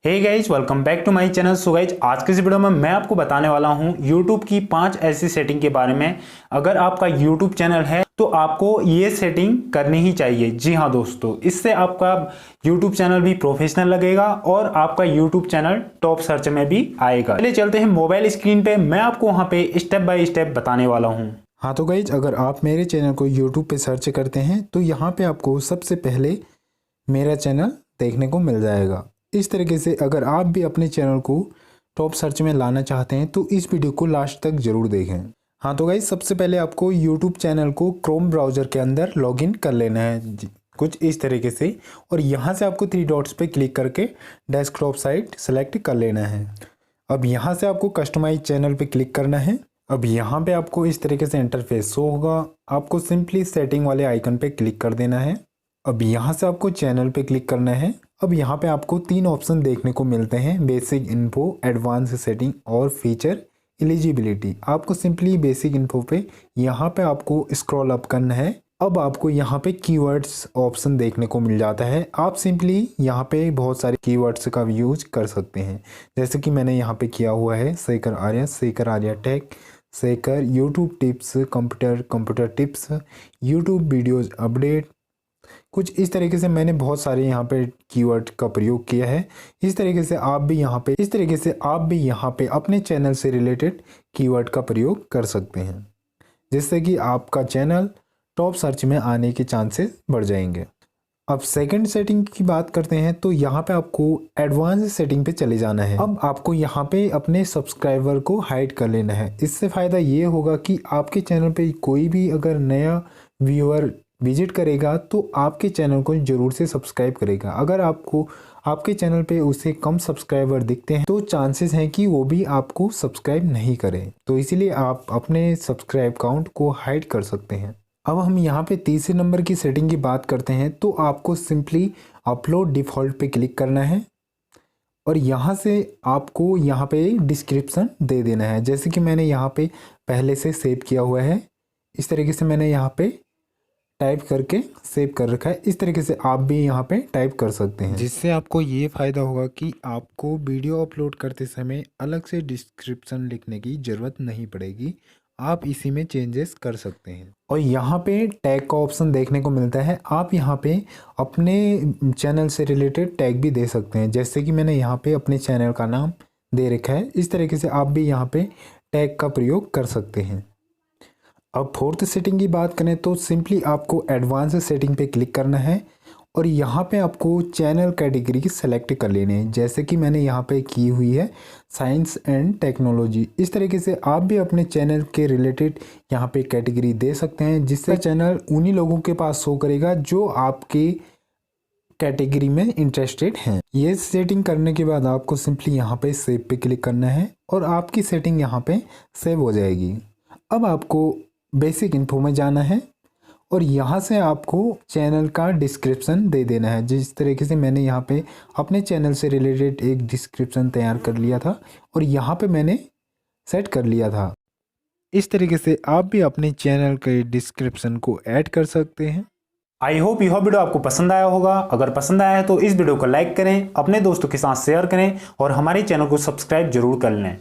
Hey guys, welcome back to my channel. So guys, आज के इस वीडियो में मैं आपको बताने वाला हूं YouTube की 5 ऐसी सेटिंग के बारे में। अगर आपका YouTube चैनल है तो आपको ये सेटिंग करनी ही चाहिए। जी हाँ दोस्तों, इससे आपका YouTube चैनल भी प्रोफेशनल लगेगा और आपका YouTube चैनल टॉप सर्च में भी आएगा। चलिए चलते हैं मोबाइल स्क्रीन पे, मैं आपको वहाँ पे स्टेप बाय स्टेप बताने वाला हूँ। हाँ तो गाइज, अगर आप मेरे चैनल को YouTube पे सर्च करते हैं तो यहाँ पे आपको सबसे पहले मेरा चैनल देखने को मिल जाएगा। इस तरीके से अगर आप भी अपने चैनल को टॉप सर्च में लाना चाहते हैं तो इस वीडियो को लास्ट तक ज़रूर देखें। हाँ तो गाइज, सबसे पहले आपको YouTube चैनल को क्रोम ब्राउज़र के अंदर लॉगिन कर लेना है कुछ इस तरीके से, और यहाँ से आपको 3 डॉट्स पे क्लिक करके डेस्कटॉप साइट सेलेक्ट कर लेना है। अब यहाँ से आपको कस्टमाइज चैनल पे क्लिक करना है। अब यहाँ पे आपको इस तरीके से इंटरफेस शो होगा। आपको सिंपली सेटिंग वाले आइकन पे क्लिक कर देना है। अब यहाँ से आपको चैनल पे क्लिक करना है। अब यहाँ पे आपको 3 ऑप्शन देखने को मिलते हैं, बेसिक इन्फो, एडवांस सेटिंग और फीचर एलिजिबिलिटी। आपको सिंपली बेसिक इन्फो पे यहाँ पे आपको स्क्रॉल अप करना है। अब आपको यहाँ पे कीवर्ड्स ऑप्शन देखने को मिल जाता है। आप सिंपली यहाँ पे बहुत सारे कीवर्ड्स का यूज कर सकते हैं, जैसे कि मैंने यहाँ पे किया हुआ है Shekhar Arya Tech, Shekhar YouTube tips, computer tips, YouTube videos update. कुछ इस तरीके से मैंने बहुत सारे यहाँ पे कीवर्ड का प्रयोग किया है। इस तरीके से आप भी यहाँ पे अपने चैनल से रिलेटेड कीवर्ड का प्रयोग कर सकते हैं, जिससे कि आपका चैनल टॉप सर्च में आने के चांसेस बढ़ जाएंगे। अब सेकंड सेटिंग की बात करते हैं तो यहाँ पे आपको एडवांस सेटिंग पे चले जाना है। अब आपको यहाँ पे अपने सब्सक्राइबर को हाइड कर लेना है। इससे फ़ायदा ये होगा कि आपके चैनल पे कोई भी अगर नया व्यूअर विजिट करेगा तो आपके चैनल को ज़रूर से सब्सक्राइब करेगा। अगर आपको आपके चैनल पे उसे कम सब्सक्राइबर दिखते हैं तो चांसेस हैं कि वो भी आपको सब्सक्राइब नहीं करें, तो इसीलिए आप अपने सब्सक्राइब काउंट को हाइड कर सकते हैं। अब हम यहाँ पे तीसरे नंबर की सेटिंग की बात करते हैं तो आपको सिंपली अपलोड डिफ़ॉल्ट पे क्लिक करना है और यहाँ से आपको यहाँ पे डिस्क्रिप्शन दे देना है, जैसे कि मैंने यहाँ पे पहले से सेव किया हुआ है। इस तरीके से मैंने यहाँ पे टाइप करके सेव कर रखा है। इस तरीके से आप भी यहाँ पे टाइप कर सकते हैं, जिससे आपको ये फ़ायदा होगा कि आपको वीडियो अपलोड करते समय अलग से डिस्क्रिप्शन लिखने की ज़रूरत नहीं पड़ेगी। आप इसी में चेंजेस कर सकते हैं। और यहाँ पे टैग का ऑप्शन देखने को मिलता है। आप यहाँ पे अपने चैनल से रिलेटेड टैग भी दे सकते हैं, जैसे कि मैंने यहाँ पे अपने चैनल का नाम दे रखा है। इस तरीके से आप भी यहाँ पे टैग का प्रयोग कर सकते हैं। अब फोर्थ सेटिंग की बात करें तो सिंपली आपको एडवांस सेटिंग पे क्लिक करना है और यहाँ पे आपको चैनल कैटेगरी सेलेक्ट कर लेने हैं, जैसे कि मैंने यहाँ पे की हुई है साइंस एंड टेक्नोलॉजी। इस तरीके से आप भी अपने चैनल के रिलेटेड यहाँ पे कैटेगरी दे सकते हैं, जिससे चैनल उन्हीं लोगों के पास शो करेगा जो आपके कैटेगरी में इंटरेस्टेड हैं। ये सेटिंग करने के बाद आपको सिंपली यहाँ पे सेव पे क्लिक करना है और आपकी सेटिंग यहाँ पे सेव हो जाएगी। अब आपको बेसिक इन्फो में जाना है और यहाँ से आपको चैनल का डिस्क्रिप्शन दे देना है, जिस तरीके से मैंने यहाँ पे अपने चैनल से रिलेटेड एक डिस्क्रिप्शन तैयार कर लिया था और यहाँ पे मैंने सेट कर लिया था। इस तरीके से आप भी अपने चैनल के डिस्क्रिप्शन को ऐड कर सकते हैं। आई होप यह वीडियो आपको पसंद आया होगा। अगर पसंद आया है तो इस वीडियो को लाइक करें, अपने दोस्तों के साथ शेयर करें और हमारे चैनल को सब्सक्राइब जरूर कर लें।